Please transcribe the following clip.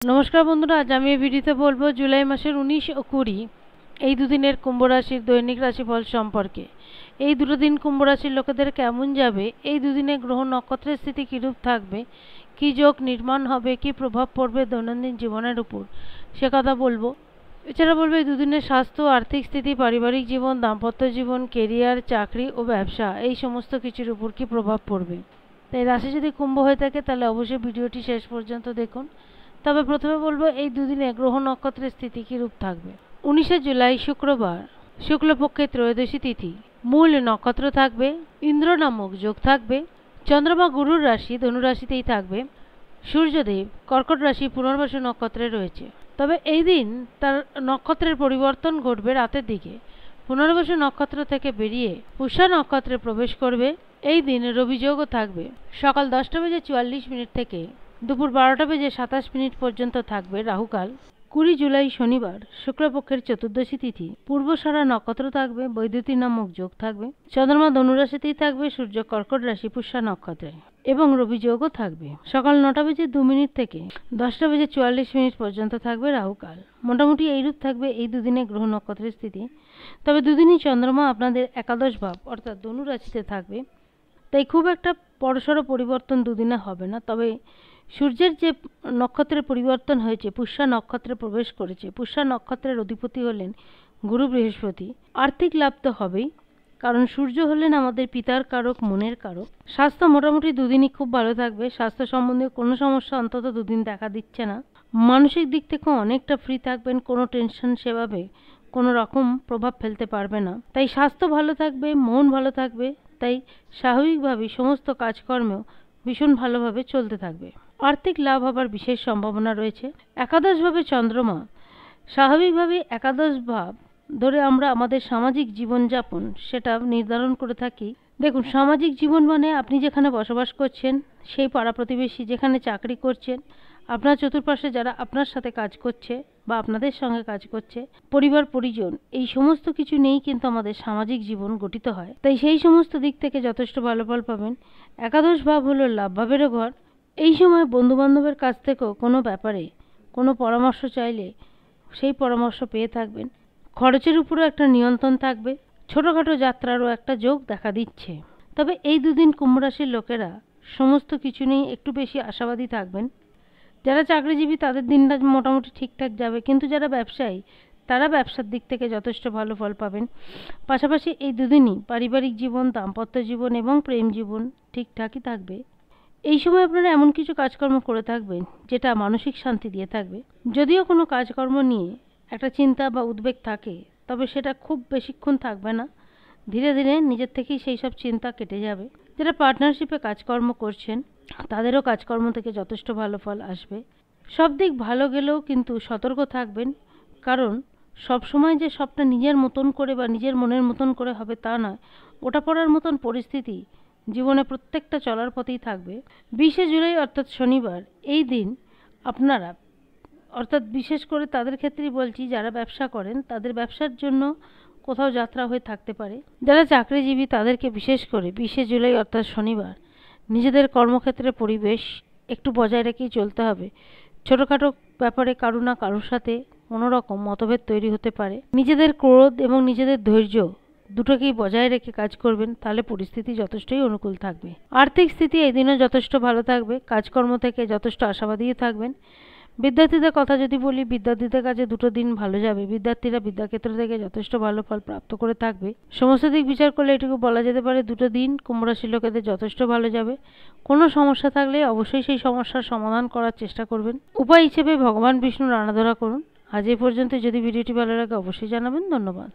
নমস্কার বন্ধুরা, আজ আমি এই ভিডিওতে বলবো জুলাই মাসের 19 ও 20 এই দুদিনের কুম্ভ রাশির দৈনিক রাশিফল সম্পর্কে। এই দুটো দিন কুম্ভ রাশির লোকেদের কেমন যাবে, এই দুদিনে গ্রহ নক্ষত্রের স্থিতি কীরূপ থাকবে, কী যোগ নির্মাণ হবে, কী প্রভাব পড়বে দৈনন্দিন জীবনের উপর, সে কথা বলবো। এছাড়া বলবো এই দুদিনের স্বাস্থ্য, আর্থিক স্থিতি, পারিবারিক জীবন, দাম্পত্য জীবন, কেরিয়ার, চাকরি ও ব্যবসা এই সমস্ত কিছুর উপর কী প্রভাব পড়বে। তাই রাশি যদি কুম্ভ হয়ে থাকে তাহলে অবশ্যই ভিডিওটি শেষ পর্যন্ত দেখুন। তবে প্রথমে বলবো এই দুদিনে গ্রহ নক্ষত্রের স্থিতি কীরূপ থাকবে। 19 জুলাই শুক্রবার, শুক্লপক্ষের ত্রয়োদশী তিথি, মূল নক্ষত্র থাকবে, ইন্দ্র নামক যোগ থাকবে, চন্দ্রমা গুরুর রাশি ধনুরাশিতেই থাকবে, সূর্যদেব কর্কট রাশি পুনর্বসু নক্ষত্রে রয়েছে। তবে এই দিন তার নক্ষত্রের পরিবর্তন ঘটবে রাতের দিকে, পুনর্বসু নক্ষত্র থেকে বেরিয়ে পুষ্যা নক্ষত্রে প্রবেশ করবে। এই দিন রবি যোগও থাকবে, সকাল 10:44 থেকে দুপুর 12:27 পর্যন্ত থাকবে রাহুকাল। 20 জুলাই শনিবার, শুক্লপক্ষের চতুর্দশী তিথি, পূর্বসারা নক্ষত্র থাকবে, বৈদ্যুতি নামক যোগ থাকবে, চন্দ্রমা ধনুরাশিতেই থাকবে, সূর্য কর্কট রাশি পুষ্যা নক্ষত্রে এবং রবি যোগও থাকবে। সকাল 9:02 থেকে 10:44 পর্যন্ত থাকবে রাহুকাল। মোটামুটি এইরূপ থাকবে এই দুদিনে গ্রহ নক্ষত্রের স্থিতি। তবে দুদিনই চন্দ্রমা আপনাদের একাদশ ভাব অর্থাৎ ধনু রাশিতে থাকবে, তাই খুব একটা বড়সড় পরিবর্তন দুদিনে হবে না। তবে সূর্যের যে নক্ষত্রের পরিবর্তন হয়েছে, পুষ্যা নক্ষত্রে প্রবেশ করেছে, পুষ্যা নক্ষত্রের অধিপতি হলেন গুরু বৃহস্পতি। আর্থিক লাভ তো হবেই, কারণ সূর্য হলেন আমাদের পিতার কারক, মনের কারক। স্বাস্থ্য মোটামুটি দুদিনই খুব ভালো থাকবে, স্বাস্থ্য সম্বন্ধে কোনো সমস্যা অন্তত দুদিন দেখা দিচ্ছে না। মানসিক দিক থেকে অনেকটা ফ্রি থাকবেন, কোনো টেনশন সেভাবে কোনো রকম প্রভাব ফেলতে পারবে না। তাই স্বাস্থ্য ভালো থাকবে, মন ভালো থাকবে, তাই স্বাভাবিকভাবেই সমস্ত কাজকর্মেও ভীষণ ভালোভাবে চলতে থাকবে। আর্থিক লাভ হবার বিশেষ সম্ভাবনা রয়েছে। একাদশভাবে চন্দ্রমা, স্বাভাবিকভাবেই একাদশ ভাব ধরে আমরা আমাদের সামাজিক জীবনযাপন সেটা নির্ধারণ করে থাকি। দেখুন, সামাজিক জীবন মানে আপনি যেখানে বসবাস করছেন সেই পাড়া প্রতিবেশী, যেখানে চাকরি করছেন, আপনার চতুর্পাশে যারা আপনার সাথে কাজ করছে বা আপনাদের সঙ্গে কাজ করছে, পরিবার পরিজন, এই সমস্ত কিছু নিয়েই কিন্তু আমাদের সামাজিক জীবন গঠিত হয়। তাই সেই সমস্ত দিক থেকে যথেষ্ট ভালো ফল পাবেন। একাদশ ভাব হলো লাভ ভাবেরও ঘর। এই সময় বন্ধুবান্ধবের কাছ থেকেও কোনো ব্যাপারে কোনো পরামর্শ চাইলে সেই পরামর্শ পেয়ে থাকবেন। খরচের উপরও একটা নিয়ন্ত্রণ থাকবে, ছোটোখাটো যাত্রারও একটা যোগ দেখা দিচ্ছে। তবে এই দুদিন কুম্ভ রাশির লোকেরা সমস্ত কিছু নিয়ে একটু বেশি আশাবাদী থাকবেন। যারা চাকরিজীবী তাদের দিনটা মোটামুটি ঠিকঠাক যাবে, কিন্তু যারা ব্যবসায়ী তারা ব্যবসার দিক থেকে যথেষ্ট ভালো ফল পাবেন। পাশাপাশি এই দুদিনই পারিবারিক জীবন, দাম্পত্য জীবন এবং প্রেম জীবন ঠিকঠাকই থাকবে। এই সময় আপনারা এমন কিছু কাজকর্ম করে থাকবেন যেটা মানসিক শান্তি দিয়ে থাকবে। যদিও কোনো কাজকর্ম নিয়ে একটা চিন্তা বা উদ্বেগ থাকে, তবে সেটা খুব বেশিক্ষণ থাকবে না, ধীরে ধীরে নিজের থেকেই সেই সব চিন্তা কেটে যাবে। যারা পার্টনারশিপে কাজকর্ম করছেন তাদেরও কাজকর্ম থেকে যথেষ্ট ভালো ফল আসবে। সব দিক ভালো গেলেও কিন্তু সতর্ক থাকবেন, কারণ সবসময় যে সবটা নিজের মতন করে বা নিজের মনের মতন করে হবে তা নয়, ওটা পড়ার মতন পরিস্থিতি জীবনে প্রত্যেকটা চলার পথেই থাকবে। 20 জুলাই অর্থাৎ শনিবার, এই দিন আপনারা, অর্থাৎ বিশেষ করে তাদের ক্ষেত্রেই বলছি যারা ব্যবসা করেন, তাদের ব্যবসার জন্য কোথাও যাত্রা হয়ে থাকতে পারে। যারা চাকরিজীবী তাদেরকে বিশেষ করে 20 জুলাই অর্থাৎ শনিবার নিজেদের কর্মক্ষেত্রে পরিবেশ একটু বজায় রেখেই চলতে হবে। ছোটোখাটো ব্যাপারে কারো না কারোর সাথে কোনো রকম মতভেদ তৈরি হতে পারে। নিজেদের ক্রোধ এবং নিজেদের ধৈর্য দুটোকেই বজায় রেখে কাজ করবেন, তাহলে পরিস্থিতি যথেষ্টই অনুকূল থাকবে। আর্থিক স্থিতি এই দিনও যথেষ্ট ভালো থাকবে, কাজকর্ম থেকে যথেষ্ট আশাবাদী থাকবেন। বিদ্যার্থীদের কথা যদি বলি, বিদ্যার্থীদের কাছে দুটো দিন ভালো যাবে, বিদ্যার্থীরা বিদ্যাক্ষেত্র থেকে যথেষ্ট ভালো ফল প্রাপ্ত করে থাকবে। সমস্ত দিক বিচার করলে এটুকু বলা যেতে পারে দুটো দিন কুম্ভ রাশির লোকেদের যথেষ্ট ভালো যাবে। কোনো সমস্যা থাকলে অবশ্যই সেই সমস্যার সমাধান করার চেষ্টা করবেন। উপায় হিসেবে ভগবান বিষ্ণুর আরাধনা করুন। আজ এই পর্যন্ত। যদি ভিডিওটি ভালো লাগে অবশ্যই জানাবেন। ধন্যবাদ।